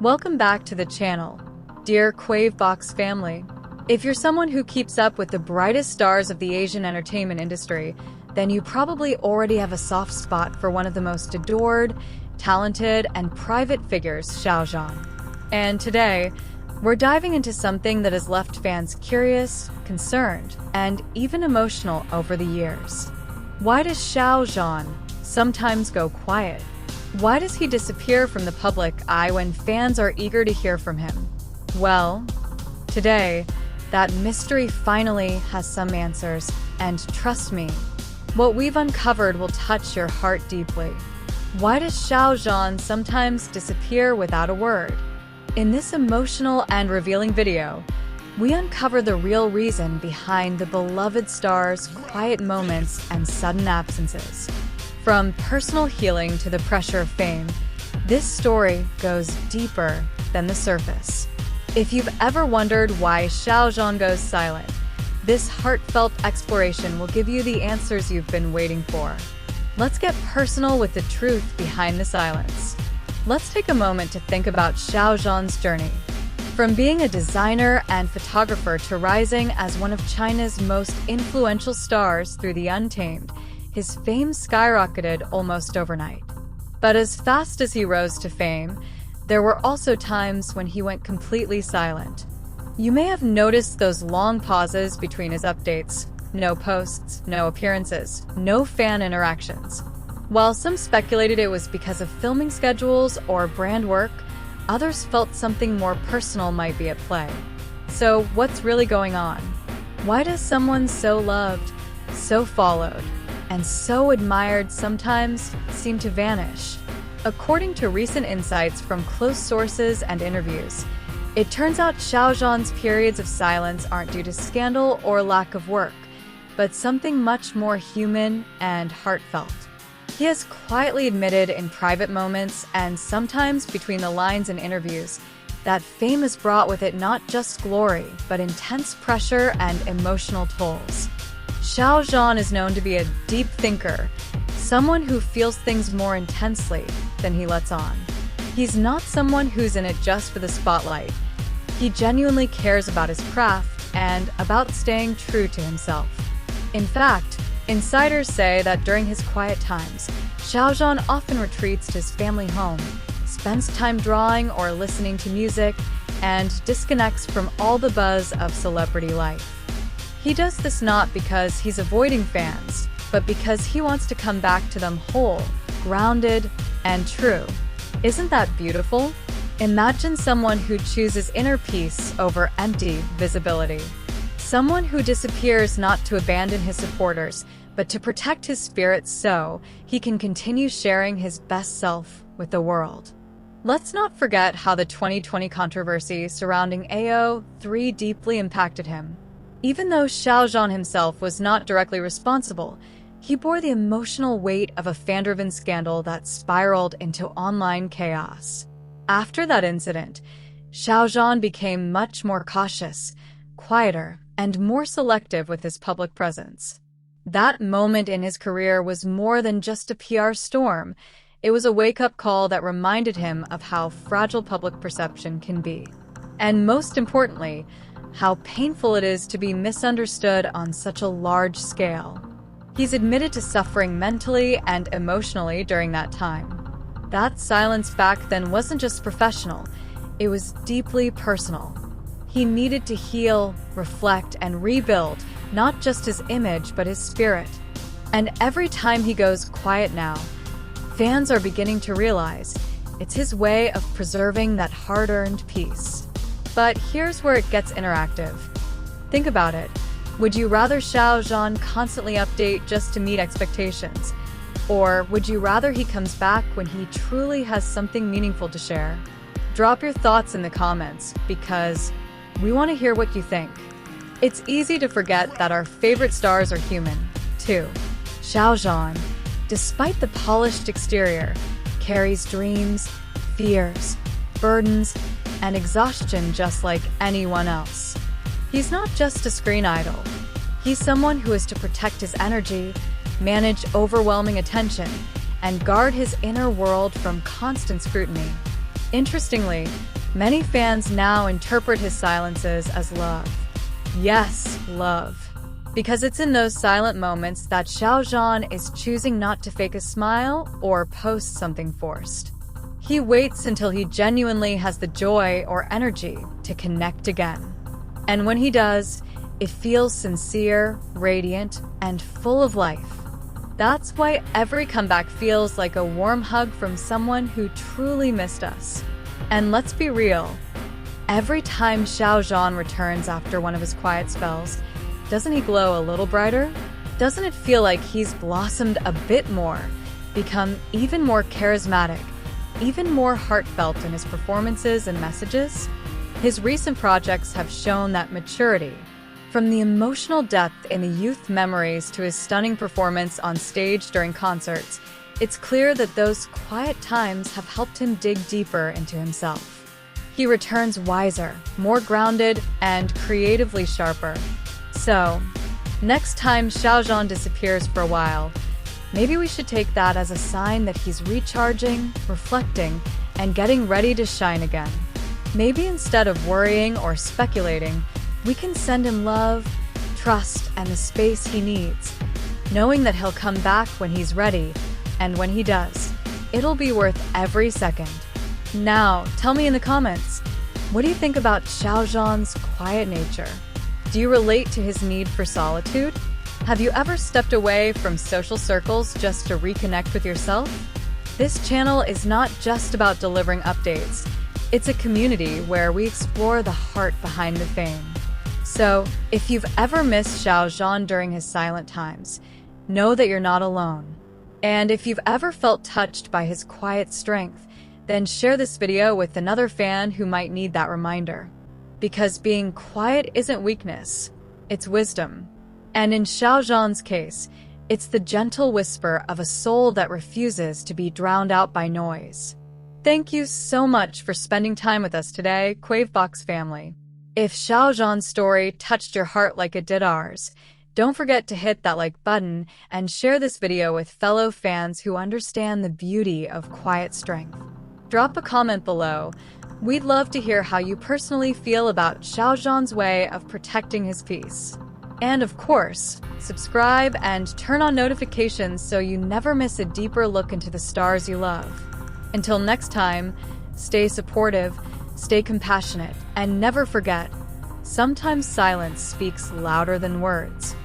Welcome back to the channel, dear Kwavebox family. If you're someone who keeps up with the brightest stars of the Asian entertainment industry, then you probably already have a soft spot for one of the most adored, talented, and private figures, Xiao Zhan. And today, we're diving into something that has left fans curious, concerned, and even emotional over the years. Why does Xiao Zhan sometimes go quiet? Why does he disappear from the public eye when fans are eager to hear from him? Well, today, that mystery finally has some answers, and trust me, what we've uncovered will touch your heart deeply. Why does Xiao Zhan sometimes disappear without a word? In this emotional and revealing video, we uncover the real reason behind the beloved star's quiet moments and sudden absences. From personal healing to the pressure of fame, this story goes deeper than the surface. If you've ever wondered why Xiao Zhan goes silent, this heartfelt exploration will give you the answers you've been waiting for. Let's get personal with the truth behind the silence. Let's take a moment to think about Xiao Zhan's journey. From being a designer and photographer to rising as one of China's most influential stars through The Untamed, his fame skyrocketed almost overnight. But as fast as he rose to fame, there were also times when he went completely silent. You may have noticed those long pauses between his updates. No posts, no appearances, no fan interactions. While some speculated it was because of filming schedules or brand work, others felt something more personal might be at play. So what's really going on? Why does someone so loved, so followed, and so admired sometimes seem to vanish? According to recent insights from close sources and interviews, it turns out Xiao Zhan's periods of silence aren't due to scandal or lack of work, but something much more human and heartfelt. He has quietly admitted in private moments and sometimes between the lines in interviews that fame has brought with it not just glory, but intense pressure and emotional tolls. Xiao Zhan is known to be a deep thinker, someone who feels things more intensely than he lets on. He's not someone who's in it just for the spotlight. He genuinely cares about his craft and about staying true to himself. In fact, insiders say that during his quiet times, Xiao Zhan often retreats to his family home, spends time drawing or listening to music, and disconnects from all the buzz of celebrity life. He does this not because he's avoiding fans, but because he wants to come back to them whole, grounded, and true. Isn't that beautiful? Imagine someone who chooses inner peace over empty visibility. Someone who disappears not to abandon his supporters, but to protect his spirit so he can continue sharing his best self with the world. Let's not forget how the 2020 controversy surrounding AO3 deeply impacted him. Even though Xiao Zhan himself was not directly responsible, he bore the emotional weight of a fan-driven scandal that spiraled into online chaos. After that incident, Xiao Zhan became much more cautious, quieter, and more selective with his public presence. That moment in his career was more than just a PR storm. It was a wake-up call that reminded him of how fragile public perception can be. And most importantly, how painful it is to be misunderstood on such a large scale. He's admitted to suffering mentally and emotionally during that time. That silence back then wasn't just professional, it was deeply personal. He needed to heal, reflect, and rebuild not just his image but his spirit. And every time he goes quiet now, fans are beginning to realize it's his way of preserving that hard-earned peace. But here's where it gets interactive. Think about it. Would you rather Xiao Zhan constantly update just to meet expectations? Or would you rather he comes back when he truly has something meaningful to share? Drop your thoughts in the comments because we want to hear what you think. It's easy to forget that our favorite stars are human, too. Xiao Zhan, despite the polished exterior, carries dreams, fears, burdens, and exhaustion just like anyone else. He's not just a screen idol. He's someone who has to protect his energy, manage overwhelming attention, and guard his inner world from constant scrutiny. Interestingly, many fans now interpret his silences as love. Yes, love. Because it's in those silent moments that Xiao Zhan is choosing not to fake a smile or post something forced. He waits until he genuinely has the joy or energy to connect again. And when he does, it feels sincere, radiant, and full of life. That's why every comeback feels like a warm hug from someone who truly missed us. And let's be real, every time Xiao Zhan returns after one of his quiet spells, doesn't he glow a little brighter? Doesn't it feel like he's blossomed a bit more, become even more charismatic, even more heartfelt in his performances and messages? His recent projects have shown that maturity, from the emotional depth in the youth memories to his stunning performance on stage during concerts. It's clear that those quiet times have helped him dig deeper into himself. He returns wiser, more grounded, and creatively sharper. So, next time Xiao Zhan disappears for a while, maybe we should take that as a sign that he's recharging, reflecting, and getting ready to shine again. Maybe instead of worrying or speculating, we can send him love, trust, and the space he needs, knowing that he'll come back when he's ready, and when he does, it'll be worth every second. Now, tell me in the comments, what do you think about Xiao Zhan's quiet nature? Do you relate to his need for solitude? Have you ever stepped away from social circles just to reconnect with yourself? This channel is not just about delivering updates. It's a community where we explore the heart behind the fame. So, if you've ever missed Xiao Zhan during his silent times, know that you're not alone. And if you've ever felt touched by his quiet strength, then share this video with another fan who might need that reminder. Because being quiet isn't weakness, it's wisdom. And in Xiao Zhan's case, it's the gentle whisper of a soul that refuses to be drowned out by noise. Thank you so much for spending time with us today, Kwavebox family. If Xiao Zhan's story touched your heart like it did ours, don't forget to hit that like button and share this video with fellow fans who understand the beauty of quiet strength. Drop a comment below. We'd love to hear how you personally feel about Xiao Zhan's way of protecting his peace. And of course, subscribe and turn on notifications so you never miss a deeper look into the stars you love. Until next time, stay supportive, stay compassionate, and never forget, sometimes silence speaks louder than words.